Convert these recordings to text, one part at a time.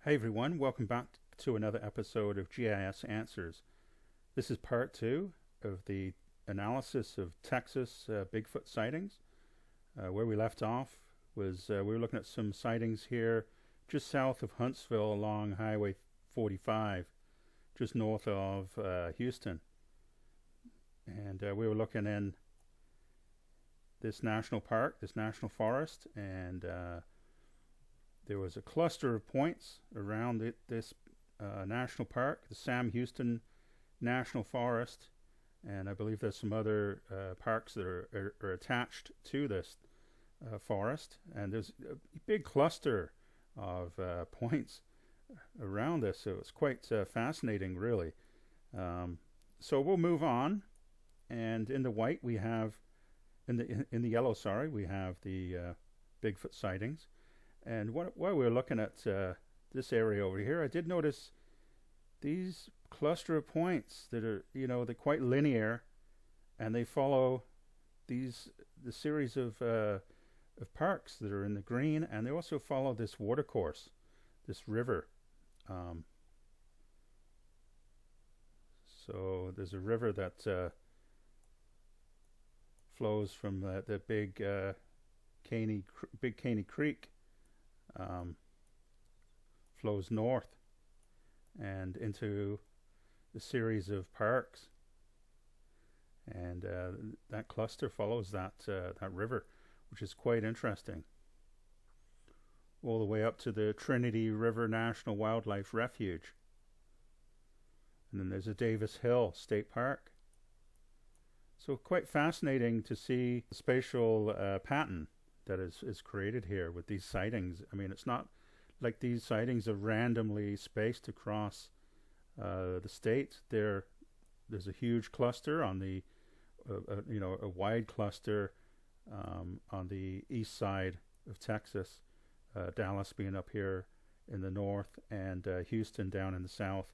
Hey everyone, welcome back to another episode of GIS Answers. This is part 2 of the analysis of Texas Bigfoot sightings. Where we left off was we were looking at some sightings here just south of Huntsville along Highway 45, just north of Houston. And we were looking in this national park, this national forest, and there was a cluster of points around this national park, the Sam Houston National Forest, and I believe there's some other parks that are attached to this forest, and there's a big cluster of points around this, so it's quite fascinating, really. So we'll move on, and in the white we have, in the yellow, sorry, we have the Bigfoot sightings. And while we're looking at this area over here, I did notice these cluster of points that are, they're quite linear, and they follow the series of parks that are in the green, and they also follow this watercourse, this river. So there's a river that flows from the Big Caney Creek. Flows north and into the series of parks, and that cluster follows that river, which is quite interesting, all the way up to the Trinity River National Wildlife Refuge. And then there's a Davis Hill State Park. So quite fascinating to see the spatial pattern that is created here with these sightings. I mean, it's not like these sightings are randomly spaced across the state. There's a huge cluster on the, a wide cluster on the east side of Texas, Dallas being up here in the north, and Houston down in the south.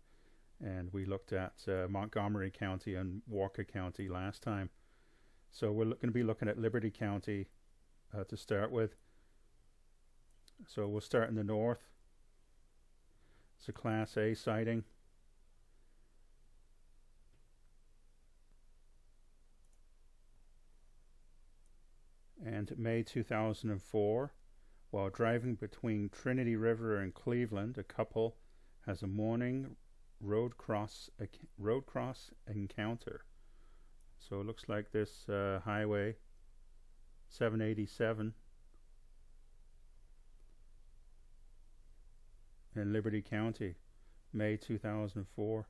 And we looked at Montgomery County and Walker County last time. So we're going to be looking at Liberty County to start with. So we'll start in the north. It's a Class A sighting. And May 2004, while driving between Trinity River and Cleveland, a couple has a morning road cross encounter. So it looks like this highway 787 in Liberty County, May 2004.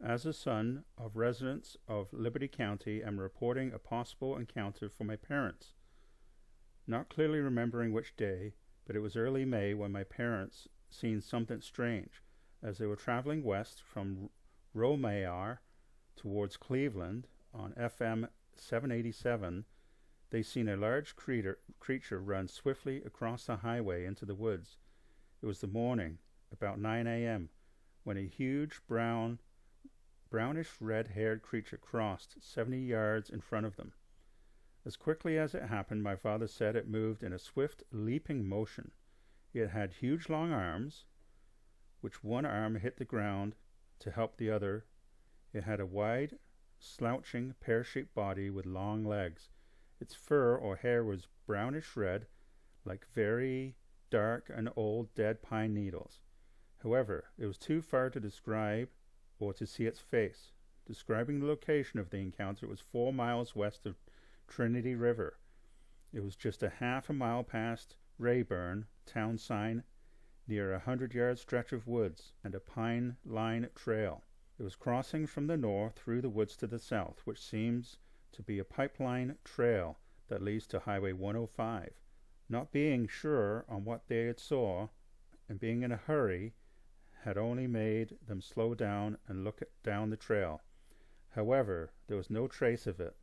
As a son of residents of Liberty County, I'm reporting a possible encounter for my parents. Not clearly remembering which day, but it was early May when my parents seen something strange. As they were traveling west from Romare towards Cleveland on FM 787, they seen a large creature run swiftly across the highway into the woods. It was the morning, about 9 a.m., when a huge brownish red-haired creature crossed 70 yards in front of them. As quickly as it happened, my father said it moved in a swift, leaping motion. It had huge long arms, which one arm hit the ground to help the other. It had a wide, slouching, pear-shaped body with long legs. Its fur or hair was brownish red, like very dark and old dead pine needles. However, it was too far to describe or to see its face. Describing the location of the encounter, it was 4 miles west of Trinity River. It was just a half a mile past Rayburn town sign, near a 100-yard stretch of woods and a pine line trail. It was crossing from the north through the woods to the south, which seems to be a pipeline trail that leads to Highway 105. Not being sure on what they had saw, and being in a hurry, had only made them slow down and look down the trail. However, there was no trace of it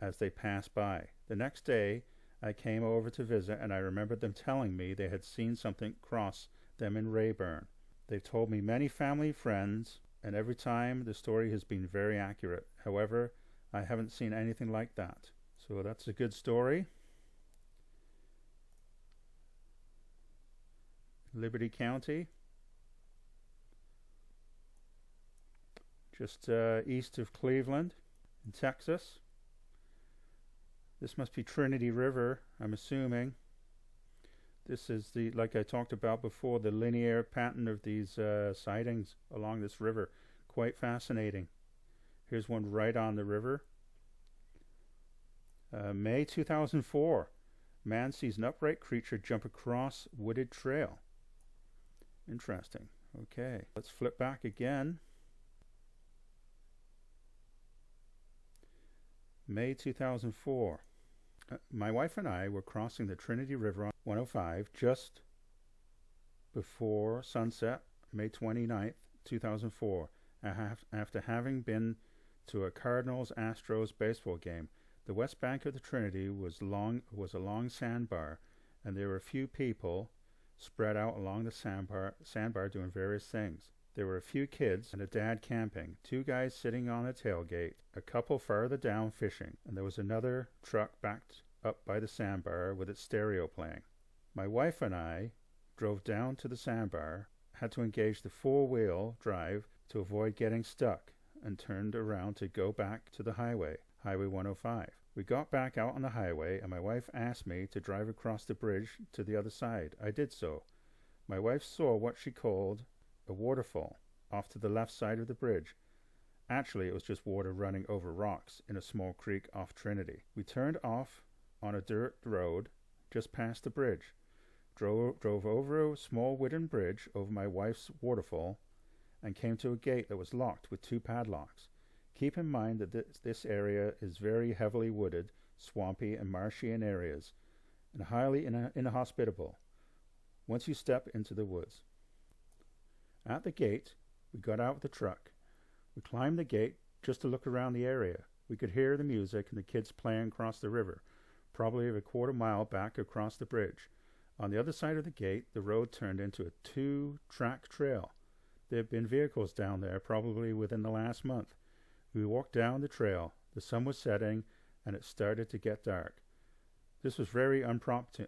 as they passed by. The next day, I came over to visit, and I remembered them telling me they had seen something cross them in Rayburn. They told me many family friends and every time the story has been very accurate. However, I haven't seen anything like that. So that's a good story. Liberty County, just east of Cleveland in Texas. This must be Trinity River, I'm assuming. This is the, like I talked about before, the linear pattern of these sightings along this river. Quite fascinating. Here's one right on the river. May 2004. Man sees an upright creature jump across wooded trail. Interesting. Okay, let's flip back again. May 2004. My wife and I were crossing the Trinity River on 105 just before sunset, May 29th, 2004, after having been to a Cardinals-Astros baseball game. The west bank of the Trinity was a long sandbar, and there were a few people spread out along the sandbar doing various things. There were a few kids and a dad camping, 2 guys sitting on a tailgate, a couple farther down fishing, and there was another truck backed up by the sandbar with its stereo playing. My wife and I drove down to the sandbar, had to engage the 4-wheel drive to avoid getting stuck, and turned around to go back to the highway, Highway 105. We got back out on the highway, and my wife asked me to drive across the bridge to the other side. I did so. My wife saw what she called a waterfall off to the left side of the bridge. Actually, it was just water running over rocks in a small creek off Trinity. We turned off on a dirt road just past the bridge, drove over a small wooden bridge over my wife's waterfall, and came to a gate that was locked with 2 padlocks. Keep in mind that this area is very heavily wooded, swampy, and marshy in areas, and highly inhospitable once you step into the woods. At the gate, we got out of the truck. We climbed the gate just to look around the area. We could hear the music and the kids playing across the river, probably a quarter mile back across the bridge. On the other side of the gate, the road turned into a 2-track trail. There had been vehicles down there probably within the last month. We walked down the trail. The sun was setting, and it started to get dark. This was very impromptu,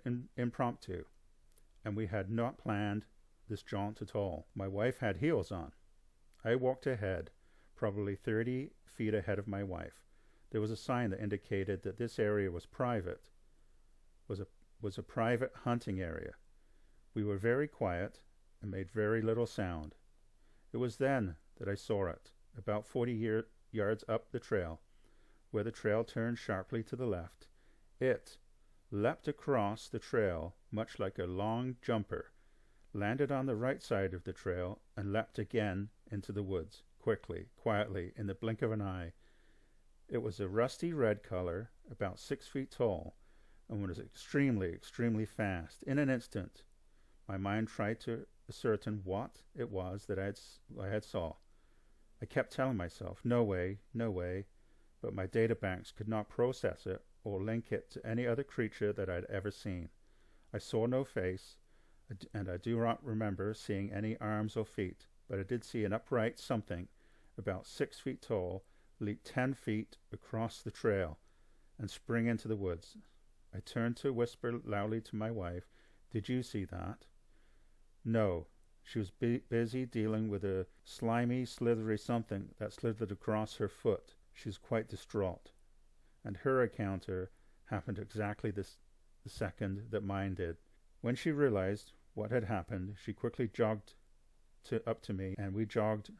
and we had not planned this jaunt at all. My wife had heels on. I walked ahead, probably 30 feet ahead of my wife. There was a sign that indicated that this area was private, was a private hunting area. We were very quiet and made very little sound. It was then that I saw it, about 40 yards up the trail, where the trail turned sharply to the left. It leapt across the trail much like a long jumper, landed on the right side of the trail, and leapt again into the woods, quietly, in the blink of an eye. It was a rusty red color, about 6 feet tall, and was extremely fast. In an instant, my mind tried to ascertain what it was that I had saw. I kept telling myself, no way, but my data banks could not process it or link it to any other creature that I'd ever seen. I saw no face, and I do not remember seeing any arms or feet, but I did see an upright something about 6 feet tall leap 10 feet across the trail and spring into the woods. I turned to whisper loudly to my wife, "Did you see that?" No. She was busy dealing with a slimy, slithery something that slithered across her foot. She was quite distraught, and her encounter happened exactly the second that mine did. When she realized what had happened, she quickly jogged up to me, and we jogged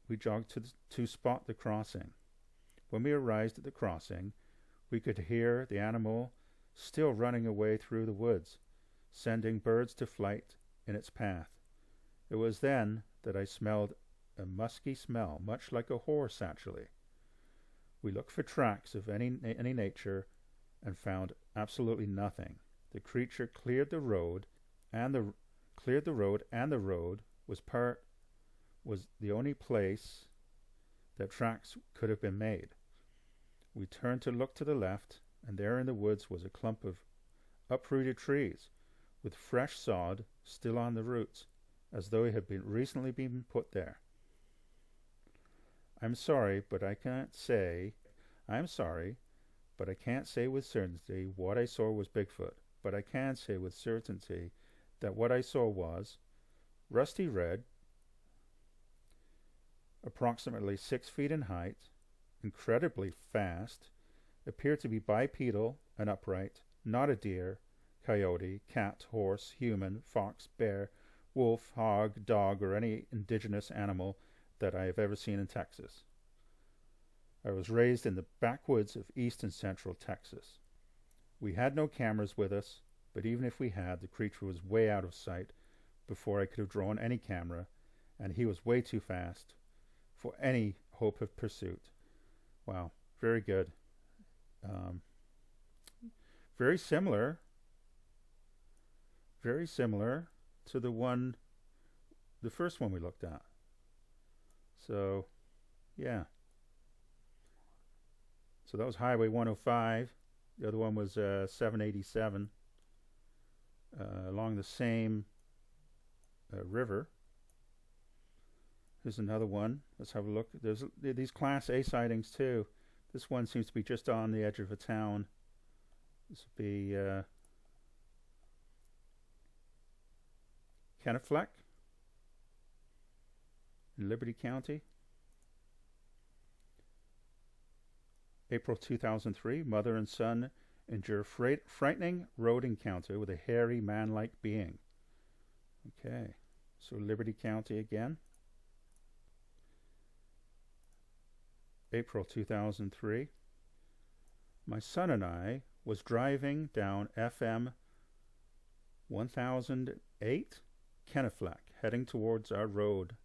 to spot the crossing. When we arrived at the crossing, we could hear the animal still running away through the woods, sending birds to flight in its path. It was then that I smelled a musky smell, much like a horse actually. We looked for tracks of any nature and found absolutely nothing. The creature cleared the road, and the road was the only place that tracks could have been made. We turned to look to the left, and there in the woods was a clump of uprooted trees with fresh sod still on the roots. as though it had recently been put there. I'm sorry, but I can't say with certainty what I saw was Bigfoot, but I can say with certainty that what I saw was rusty red, approximately 6 feet in height, incredibly fast, appeared to be bipedal and upright, not a deer, coyote, cat, horse, human, fox, bear, wolf, hog, dog, or any indigenous animal that I have ever seen in Texas. I was raised in the backwoods of east and central Texas. We had no cameras with us, but even if we had, the creature was way out of sight before I could have drawn any camera, and he was way too fast for any hope of pursuit. Wow, very good. Very similar to the first one we looked at. So, yeah. So that was Highway 105. The other one was 787 along the same river. Here's another one. Let's have a look. There's these Class A sightings too. This one seems to be just on the edge of a town. This would be Kennefleck in Liberty County. April 2003, mother and son endure frightening road encounter with a hairy man-like being. Okay, so Liberty County again. April 2003, my son and I was driving down FM 1008 Kennefleck, heading towards our road,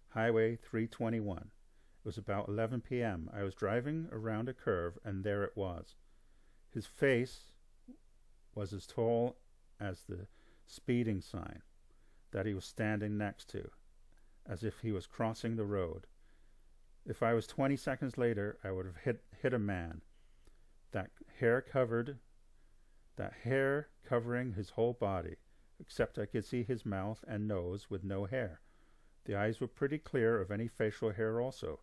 Highway 321. It was about 11 p.m. I was driving around a curve, and there it was. His face was as tall as the speeding sign that he was standing next to, as if he was crossing the road. If I was 20 seconds later, I would have hit a man. That hair covering his whole body, except I could see his mouth and nose with no hair. The eyes were pretty clear of any facial hair also.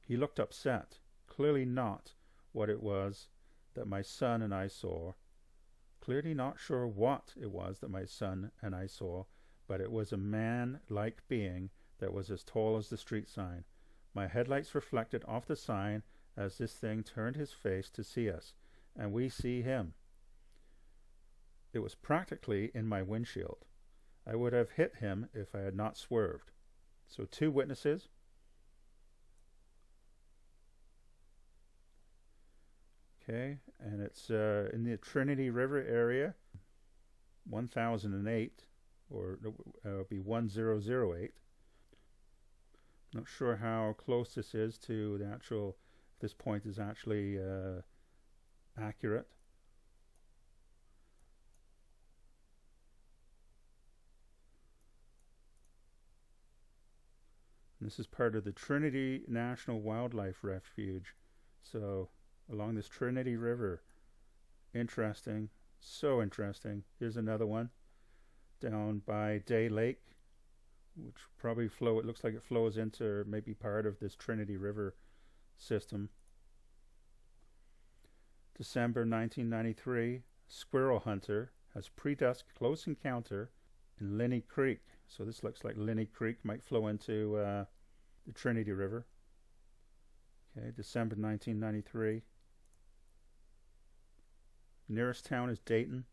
He looked upset, clearly not what it was that my son and I saw. Clearly not sure what it was that my son and I saw, but it was a man-like being that was as tall as the street sign. My headlights reflected off the sign as this thing turned his face to see us, and we see him. It was practically in my windshield. I would have hit him if I had not swerved. So 2 witnesses. Okay, and it's in the Trinity River area, 1008, or it would be 1008. Not sure how close this is to the actual, if this point is actually accurate. And this is part of the Trinity National Wildlife Refuge. So along this Trinity River, interesting, so interesting. Here's another one down by Day Lake, which probably it looks like it flows into maybe part of this Trinity River system. December 1993, squirrel hunter has pre-dusk close encounter in Linney Creek. So this looks like Linney Creek might flow into the Trinity River. Okay, December 1993. Nearest town is Dayton,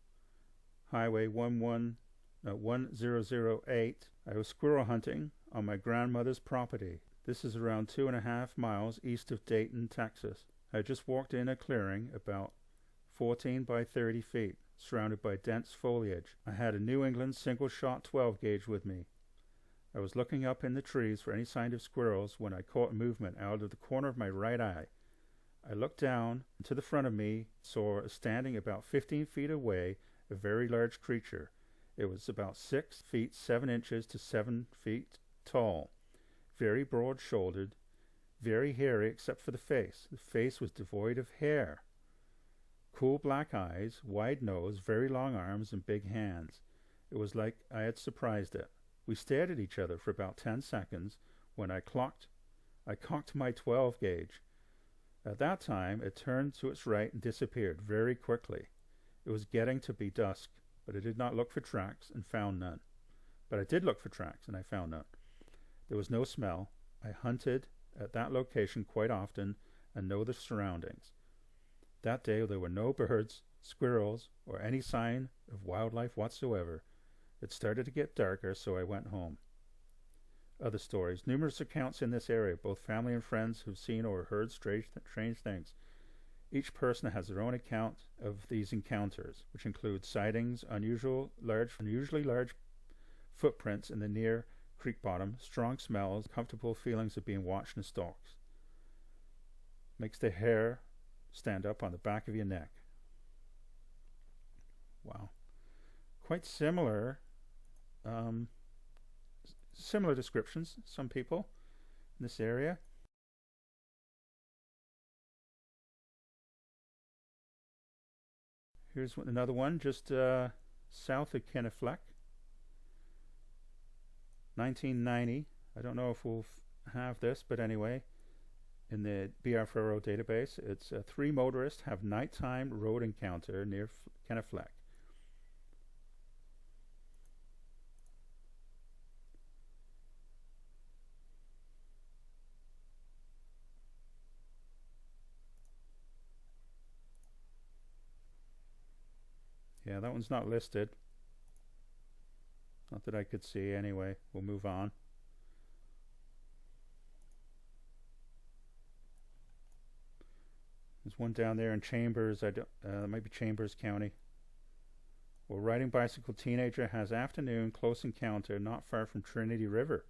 Highway 1008. I was squirrel hunting on my grandmother's property. This is around 2.5 miles east of Dayton, Texas. I just walked in a clearing about 14 by 30 feet, surrounded by dense foliage. I had a New England single-shot 12-gauge with me. I was looking up in the trees for any sign of squirrels when I caught movement out of the corner of my right eye. I looked down, and to the front of me saw, standing about 15 feet away, a very large creature. It was about 6 feet 7 inches to 7 feet tall, very broad-shouldered, very hairy except for the face. The face was devoid of hair. Cool black eyes, wide nose, very long arms, and big hands. It was like I had surprised it. We stared at each other for about 10 seconds when I cocked my 12 gauge. At that time, it turned to its right and disappeared very quickly. It was getting to be dusk, but I did not look for tracks and found none. But I did look for tracks and I found none. There was no smell. I hunted at that location quite often and know the surroundings. That day there were no birds, squirrels, or any sign of wildlife whatsoever. It started to get darker, so I went home. Other stories. Numerous accounts in this area, both family and friends who've seen or heard strange things. Each person has their own account of these encounters, which include sightings, unusually large footprints in the near creek bottom, strong smells, comfortable feelings of being watched and stalked. Makes the hair stand up on the back of your neck. Wow. Quite similar similar descriptions, some people in this area. Here's another one just south of Kennefleck. 1990. I don't know if we'll have this, but anyway, in the BFRO database, it's 3 motorists have nighttime road encounter near Kennefleck. Yeah, that one's not listed. Not that I could see anyway. We'll move on. There's one down there in Chambers. It might be Chambers County. Well, riding bicycle teenager has afternoon close encounter not far from Trinity River.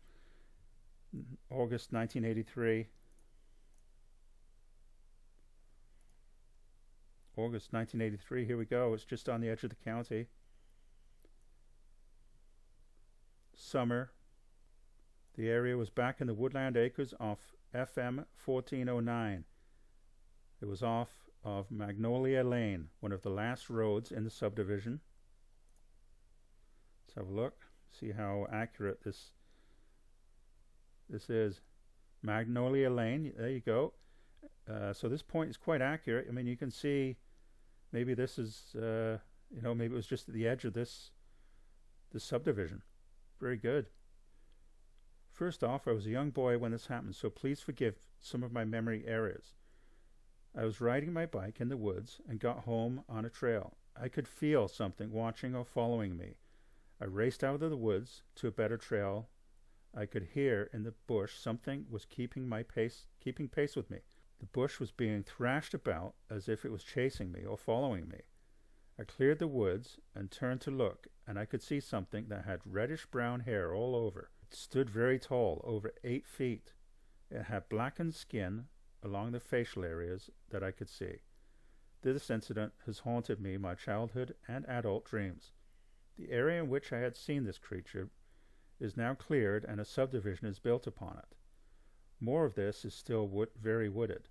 August 1983. August 1983, here we go. It's just on the edge of the county. Summer. The area was back in the woodland acres off FM 1409. It was off of Magnolia Lane, one of the last roads in the subdivision. Let's have a look, see how accurate this is. Magnolia Lane, there you go. So this point is quite accurate. I mean, you can see maybe this is, maybe it was just at the edge of this subdivision. Very good. First off, I was a young boy when this happened, so please forgive some of my memory errors. I was riding my bike in the woods and got home on a trail. I could feel something watching or following me. I raced out of the woods to a better trail. I could hear in the bush something was keeping pace with me. The bush was being thrashed about as if it was chasing me or following me. I cleared the woods and turned to look, and I could see something that had reddish-brown hair all over. It stood very tall, over 8 feet. It had blackened skin along the facial areas that I could see. This incident has haunted me my childhood and adult dreams. The area in which I had seen this creature is now cleared and a subdivision is built upon it. More of this is still very wooded.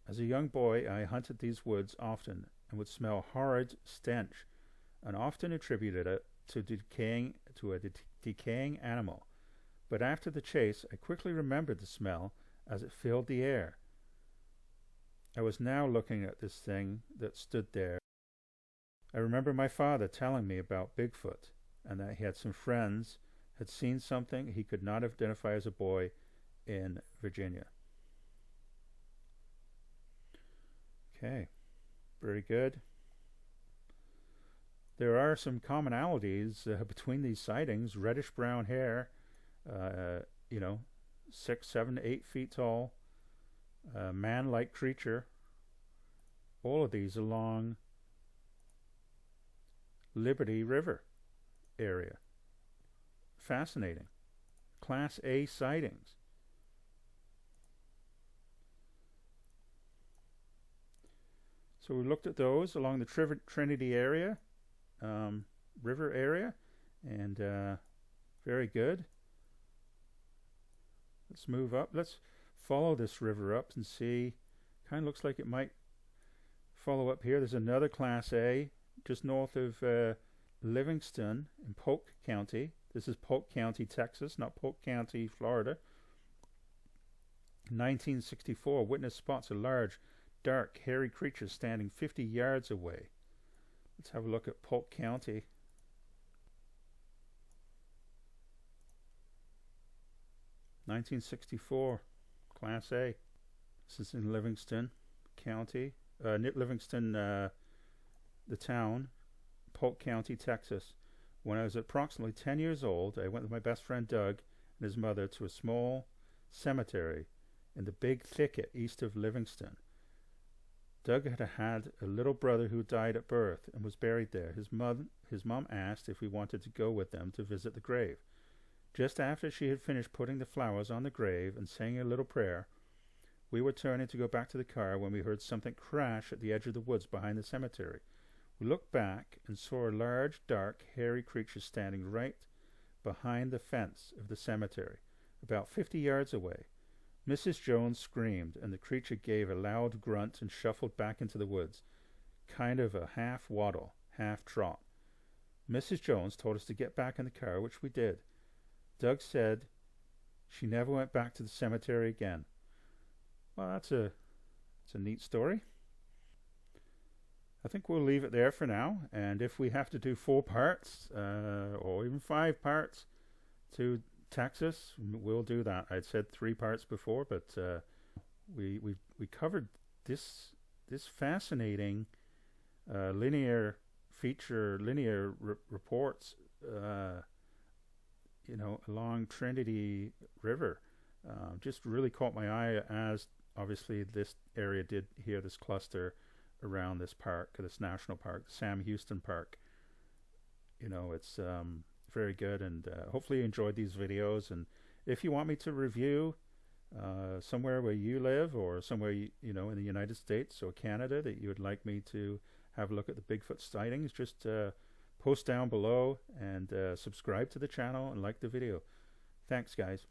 As a young boy, I hunted these woods often and would smell horrid stench, and often attributed it to a decaying animal. But after the chase, I quickly remembered the smell as it filled the air. I was now looking at this thing that stood there. I remember my father telling me about Bigfoot, and that he had some friends had seen something he could not identify as a boy in Virginia. Okay, very good. There are some commonalities between these sightings. Reddish brown hair, 6, 7, 8 feet tall, man-like creature. All of these along Liberty River area. Fascinating. Class A sightings. So we looked at those along the Trinity area, river area, and very good. Let's move up. Let's follow this river up and see. Kind of looks like it might follow up here. There's another Class A just north of Livingston in Polk County. This is Polk County, Texas, not Polk County, Florida. 1964, witness spots a large, dark, hairy creature standing 50 yards away. Let's have a look at Polk County. (1964), Class A. This is in Livingston County. Livingston, the town, Polk County, Texas. When I was approximately 10 years old, I went with my best friend Doug and his mother to a small cemetery in the big thicket east of Livingston. Doug had a little brother who died at birth and was buried there. His mom asked if we wanted to go with them to visit the grave. Just after she had finished putting the flowers on the grave and saying a little prayer, we were turning to go back to the car when we heard something crash at the edge of the woods behind the cemetery. We looked back and saw a large, dark, hairy creature standing right behind the fence of the cemetery, about 50 yards away. Mrs. Jones screamed, and the creature gave a loud grunt and shuffled back into the woods, kind of a half waddle, half trot. Mrs. Jones told us to get back in the car, which we did. Doug said she never went back to the cemetery again. Well, that's a neat story. I think we'll leave it there for now, and if we have to do 4 parts or even 5 parts to Texas, we'll do that. I'd said 3 parts before, but we covered this fascinating linear reports, along Trinity River. Just really caught my eye, as obviously this area did here, this cluster around this park, this national park, Sam Houston Park. It's very good, and hopefully you enjoyed these videos. And if you want me to review somewhere where you live, or somewhere in the United States or Canada that you would like me to have a look at the Bigfoot sightings, just post down below and subscribe to the channel and like the video. Thanks, guys.